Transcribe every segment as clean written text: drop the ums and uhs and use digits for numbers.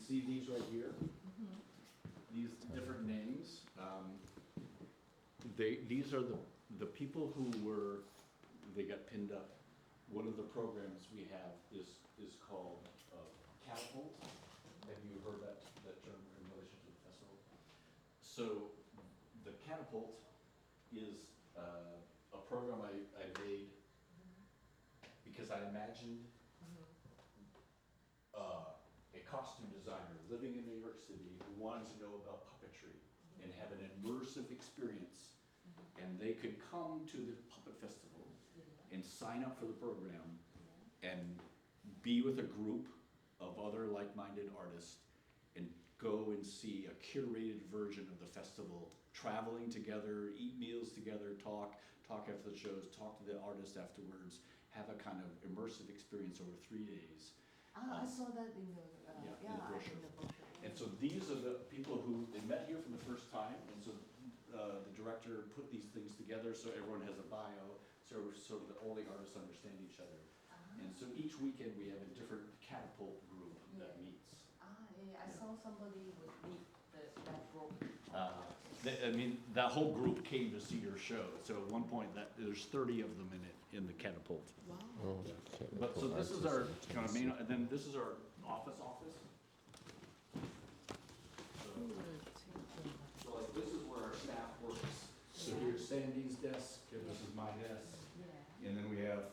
see these right here? These different names. These are the people who they got pinned up. One of the programs we have is called Catapult. Have you heard that term in relation to the festival? So the Catapult is a program I made because I imagined a costume designer living in New York City who wanted to know about puppetry and have an immersive experience. And they could come to the puppet festival and sign up for the program and be with a group of other like-minded artists and go and see a curated version of the festival, traveling together, eat meals together, talk after the shows, talk to the artists afterwards, have a kind of immersive experience over 3 days. I saw that in the brochure. in the brochure. And so these are the people who, they met here for the first time, and so the director put these things together so everyone has a bio, so that all the artists understand each other. And so each weekend we have a different catapult group that meets. I saw somebody would meet that group. That whole group came to see your show. So at one point, there's 30 of them in the catapult. Wow. Oh, But so this is our kind of main, and then this is our office. So like this is where our staff works. So here's Sandy's desk, and this is my desk. Yeah. And then we have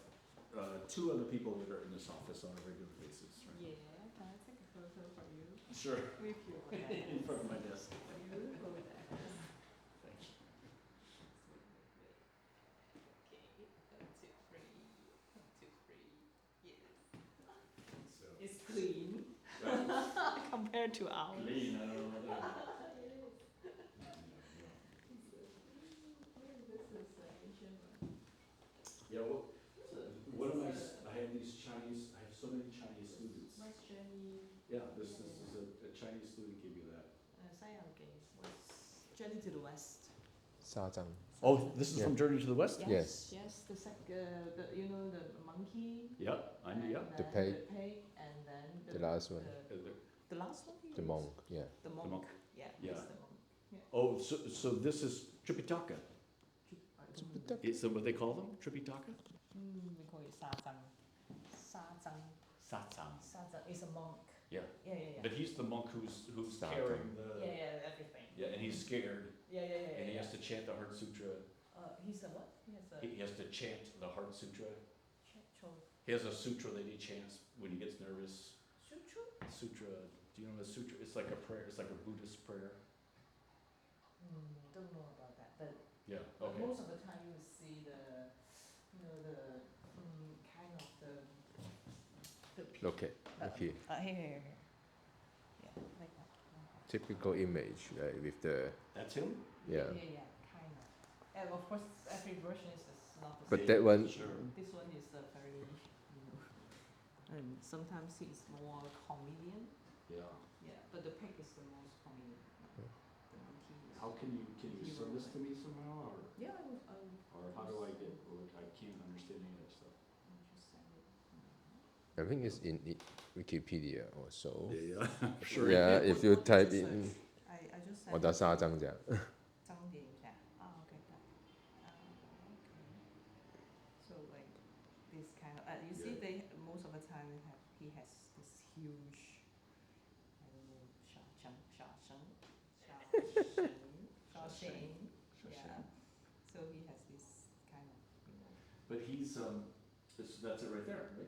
two other people that are in this office on a regular basis, right? Yeah. Can I take a photo for you? Sure. With you. In front of my desk. Beautiful desk. Thank you. Okay. 1, 2, 3. 1, 2, 3. Yes. So, It's clean right. compared to ours. Clean, I don't know what that is. Yeah, well, one of I have so many Chinese students. What's Journey? Yeah, this is a Chinese student gave you that. 西洋記 was Journey to the West. 沙僧. Oh, this is Yeah. from Journey to the West? Yes. Yes, the monkey. Yeah, I know, yeah. The then pig. And then The last one. The last one? The monk, yeah. The monk. monk. Yeah, Yeah. it's the monk. Yeah. Oh, so this is Tripitaka. Is that what they call them? Tripitaka? We call it 沙僧. 沙僧. Satsang. 沙僧 is a monk. Yeah. Yeah. But he's the monk who's Satsang. carrying the. Yeah, everything. Yeah, and he's scared, Yeah. and he has to chant the Heart Sutra. He's a what? He has a. He has to chant the Heart Sutra. Cho. He has a sutra that he chants when he gets nervous. Sutra? Sutra. Do you know the sutra? It's like a prayer. It's like a Buddhist prayer. Don't know about that, but Yeah. but Okay. most of the time you see the kind of the Okay, okay. here. Yeah, like that. Typical image, right, with the, That's him. yeah. Kind of. And of course, every version is not the But same. that one, Sure. This one is a very, and sometimes he's more comedian. Yeah. Yeah, but the pig is the most comedian. The monkey is. How can you send this to me somehow, or Yeah, how do I get? Or I can't understand any of that stuff. I'll just send it. I think it's in Wikipedia or so. Yeah. Sure. Yeah, if you What type did you in, search? I just said. 我打沙僧这样. 张点一下. Oh, okay, got it. Okay. So like this kind of, you see, Yeah. they most of the time he has this huge, I don't know, Shasheng. Yeah. So he has this kind of, But he's that's it right there, right?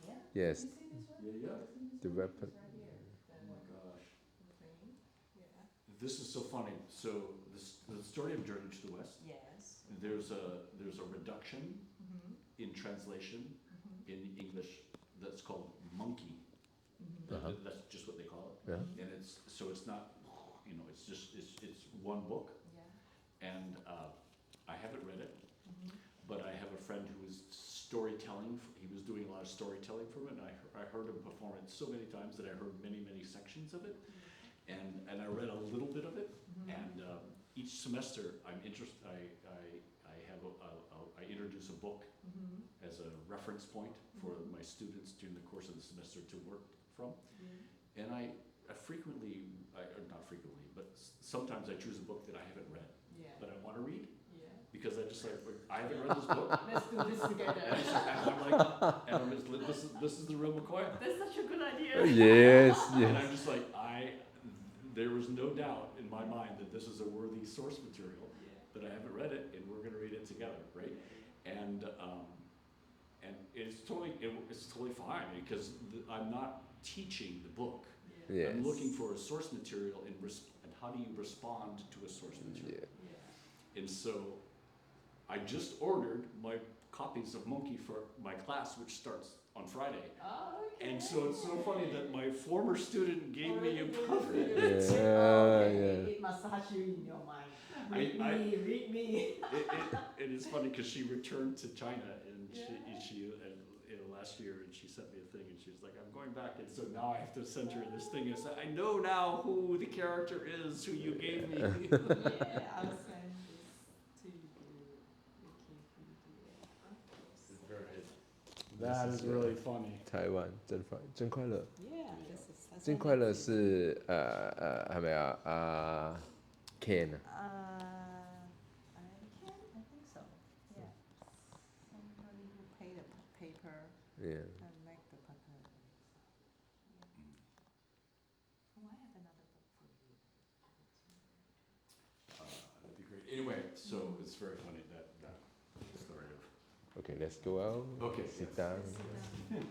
Yeah. Yes. You see this one? Yeah, yeah. You see The this one? weapon. It's right here. Oh my gosh. Thing. Yeah. This is so funny. So the story of Journey to the West. Yes. There's a reduction in translation Mm-hmm. in English that's called monkey. Uh-huh. That's just what they call it. Yeah. And it's not, it's just it's one book, Yeah. and I haven't read it, Mm-hmm. but I have a friend who was storytelling. He was doing a lot of storytelling from it, and I heard him perform it so many times that I heard many sections of it, and I read a little bit of it, and each semester I'm interested. I introduce a book as a reference point for my students during the course of the semester to work from. And I frequently, not frequently, but sometimes I choose a book that I haven't read, but I want to read. Because I just like, I haven't read this book. Let's do this together. And I'm like, and I'm just, this is the real McCoy. That's such a good idea. Yes, And I'm yes. just like, there was no doubt in my mind that this is a worthy source material, but I haven't read it, and we're gonna read it together, right? And it's totally fine, because I'm not teaching the book. Yes. I'm looking for a source material and how do you respond to a source material. And so I just ordered my copies of Monkey for my class, which starts on Friday. And so it's so funny that my former student gave me a copy. It must hush you in your mind. Read me. It is funny because she returned to China and she last year, and she sent me a thing, and she was like, I'm going back, and so now I have to send her this thing and say, I know now who the character is who you gave me. I'll send this to you. That is really funny. 台湾真快乐， Yeah, this is. 真快乐是係咪啊？Ken 啊 I think so. Yeah. Somebody who paid the paper，Yeah. and make the puppet. Oh, I have another book for you. That'd be great. Anyway, so it's very funny that story of. Okay, let's go out. Okay. Sit Yes. down. Sit down.